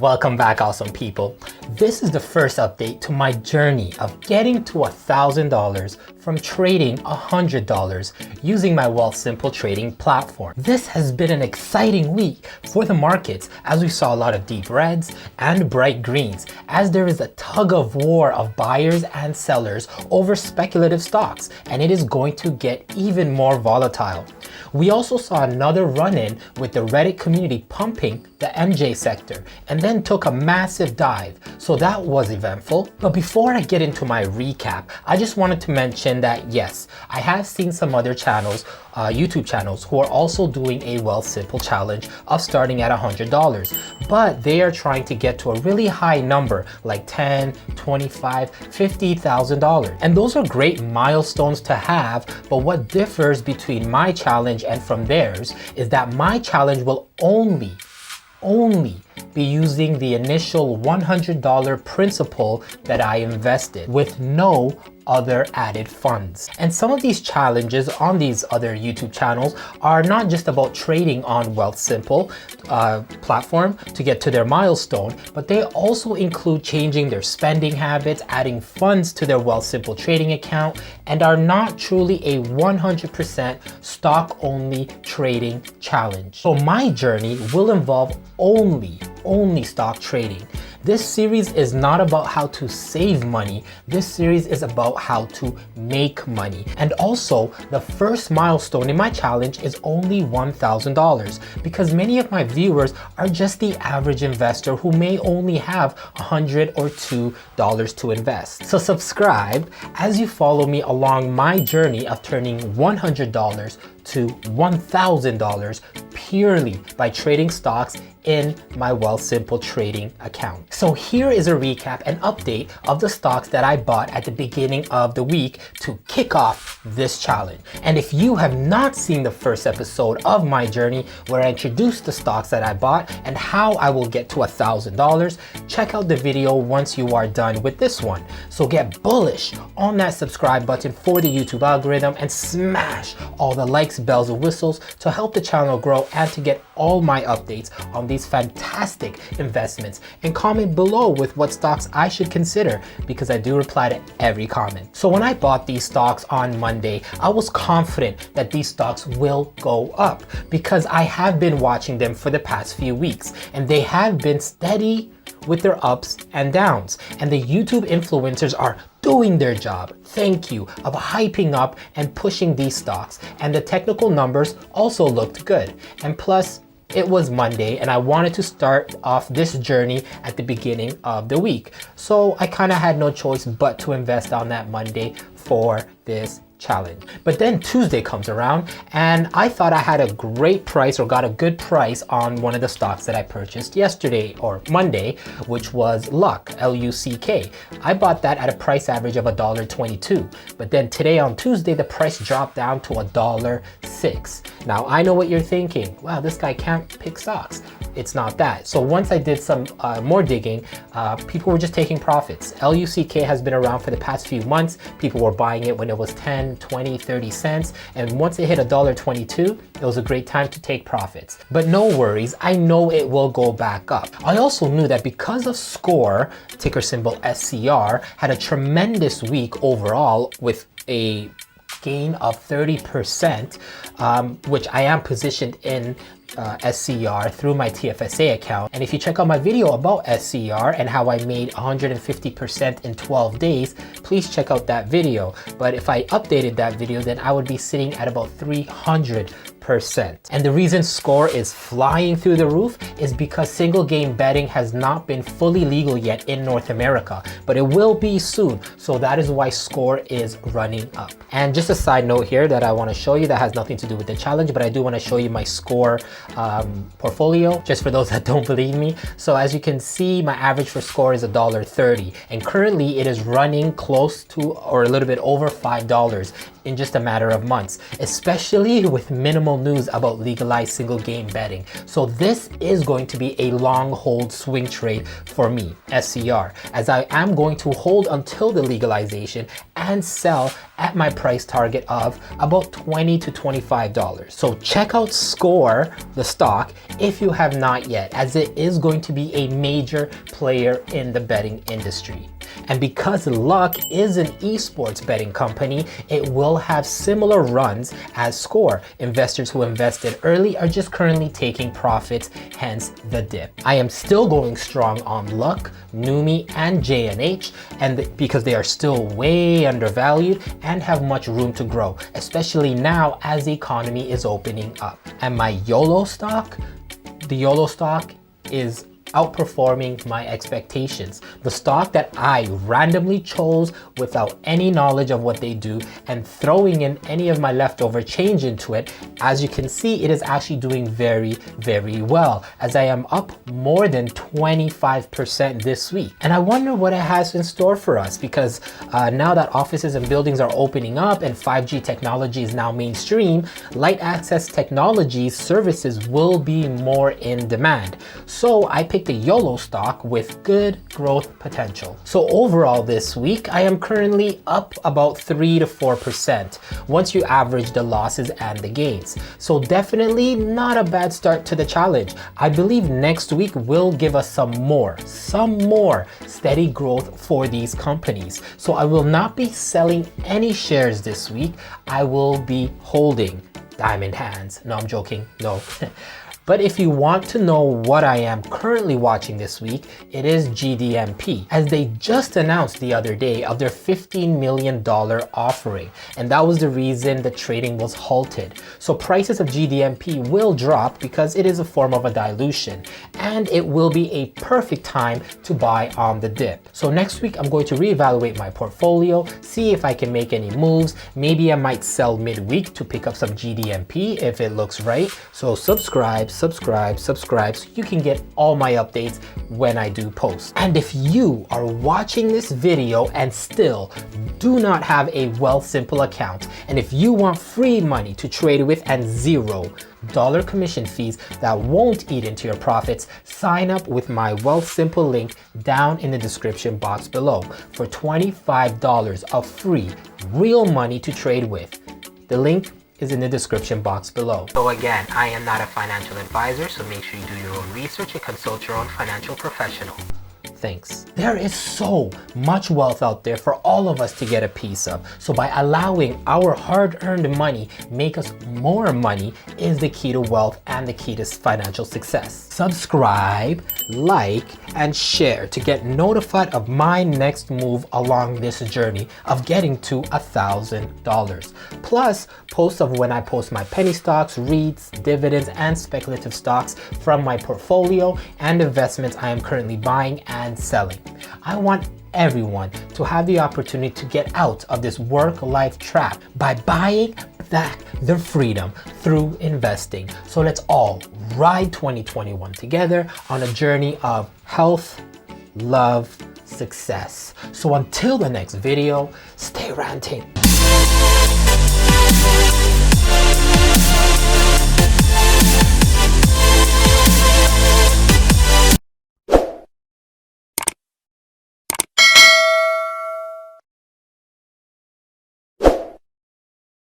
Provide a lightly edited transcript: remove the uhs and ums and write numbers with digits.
Welcome back, awesome people. This is the first update to my journey of getting to $1,000 from trading $100 using my Wealthsimple trading platform. This has been an exciting week for the markets as we saw a lot of deep reds and bright greens as there is a tug of war of buyers and sellers over speculative stocks, and it is going to get even more volatile. We also saw another run-in with the Reddit community pumping the MJ sector and then took a massive dive, so that was eventful. But before I get into my recap, I just wanted to mention that yes, I have seen some other channels, YouTube channels, who are also doing a Wealthsimple challenge of starting at $100, but they are trying to get to a really high number like $10, $25, $50,000. And those are great milestones to have, but what differs between my challenge and from theirs is that my challenge will only be using the initial $100 principal that I invested with no other added funds. And some of these challenges on these other YouTube channels are not just about trading on Wealthsimple platform to get to their milestone, but they also include changing their spending habits, adding funds to their Wealthsimple trading account, and are not truly a 100% stock only trading challenge. So my journey will involve only stock trading. This series is not about how to save money. This series is about how to make money. And also, the first milestone in my challenge is only $1,000 because many of my viewers are just the average investor who may only have $100 or $2 to invest. So subscribe as you follow me along my journey of turning $100 to $1,000 purely by trading stocks in my Wealthsimple trading account. So here is a recap and update of the stocks that I bought at the beginning of the week to kick off this challenge. And if you have not seen the first episode of my journey where I introduced the stocks that I bought and how I will get to $1,000, check out the video once you are done with this one. So get bullish on that subscribe button for the YouTube algorithm and smash all the likes, bells, and whistles to help the channel grow and to get all my updates on these fantastic investments, and comment below with what stocks I should consider because I do reply to every comment. So when I bought these stocks on Monday, I was confident that these stocks will go up because I have been watching them for the past few weeks and they have been steady with their ups and downs, and the YouTube influencers are doing their job, thank you, of hyping up and pushing these stocks, and the technical numbers also looked good. And plus, it was Monday and I wanted to start off this journey at the beginning of the week. So I kind of had no choice but to invest on that Monday for this challenge. But then Tuesday comes around and I thought I had a great price or got a good price on one of the stocks that I purchased yesterday or Monday, which was Luck, L-U-C-K. I bought that at a price average of $1.22. But then today on Tuesday, the price dropped down to $1.06. Now I know what you're thinking. Wow, this guy can't pick stocks. It's not that. So once I did some more digging, people were just taking profits. L-U-C-K has been around for the past few months. People were buying it when it was 10, 20, 30 cents. And once it hit $1.22, it was a great time to take profits. But no worries, I know it will go back up. I also knew that because of SCOR, ticker symbol SCR, had a tremendous week overall with a gain of 30%, which I am positioned in SCR through my TFSA account. And if you check out my video about SCR and how I made 150% in 12 days, please check out that video. But if I updated that video, then I would be sitting at about 300%. And the reason SCOR is flying through the roof is because single game betting has not been fully legal yet in North America, but it will be soon. So that is why SCOR is running up. And just a side note here that I want to show you that has nothing to do with the challenge, but I do want to show you my SCOR portfolio, just for those that don't believe me. So as you can see, my average for SCOR is $1.30, and currently it is running close to or a little bit over $5 in just a matter of months, especially with minimal news about legalized single game betting. So this is going to be a long hold swing trade for me, SCR, as I am going to hold until the legalization and sell at my price target of about $20 to $25. So check out SCR, the stock, if you have not yet, as it is going to be a major player in the betting industry. And because Luck is an esports betting company, it will have similar runs as SCR. Investors who invested early are just currently taking profits, hence the dip. I am still going strong on Luck, Numi, and JNH, and because they are still way undervalued and have much room to grow, especially now as the economy is opening up. And my YOLO stock, the YOLO stock is outperforming my expectations. The stock that I randomly chose without any knowledge of what they do and throwing in any of my leftover change into it, as you can see, it is actually doing very, very well, as I am up more than 25% this week. And I wonder what it has in store for us, because now that offices and buildings are opening up and 5G technology is now mainstream, light access technologies services will be more in demand. So I picked a YOLO stock with good growth potential. So overall this week, I am currently up about 3 to 4% once you average the losses and the gains. So definitely not a bad start to the challenge. I believe next week will give us some more steady growth for these companies. So I will not be selling any shares this week. I will be holding diamond hands. No, I'm joking. No. But if you want to know what I am currently watching this week, it is GDNP, as they just announced the other day of their $15 million offering. And that was the reason the trading was halted. So prices of GDNP will drop because it is a form of a dilution, and it will be a perfect time to buy on the dip. So next week, I'm going to reevaluate my portfolio, see if I can make any moves. Maybe I might sell midweek to pick up some GDNP if it looks right. So subscribe so you can get all my updates when I do post. And if you are watching this video and still do not have a Wealthsimple account, and if you want free money to trade with and $0 commission fees that won't eat into your profits, sign up with my Wealthsimple link down in the description box below for $25 of free real money to trade with. The link is in the description box below. So again, I am not a financial advisor, so make sure you do your own research and consult your own financial professional. Thanks. There is so much wealth out there for all of us to get a piece of. So by allowing our hard-earned money make us more money is the key to wealth and the key to financial success. Subscribe, like, and share to get notified of my next move along this journey of getting to $1,000. Plus, posts of when I post my penny stocks, REITs, dividends, and speculative stocks from my portfolio and investments I am currently buying and selling. I want everyone to have the opportunity to get out of this work-life trap by buying back their freedom through investing. So let's all ride 2021 together on a journey of health, love, success. So until the next video, stay ranting.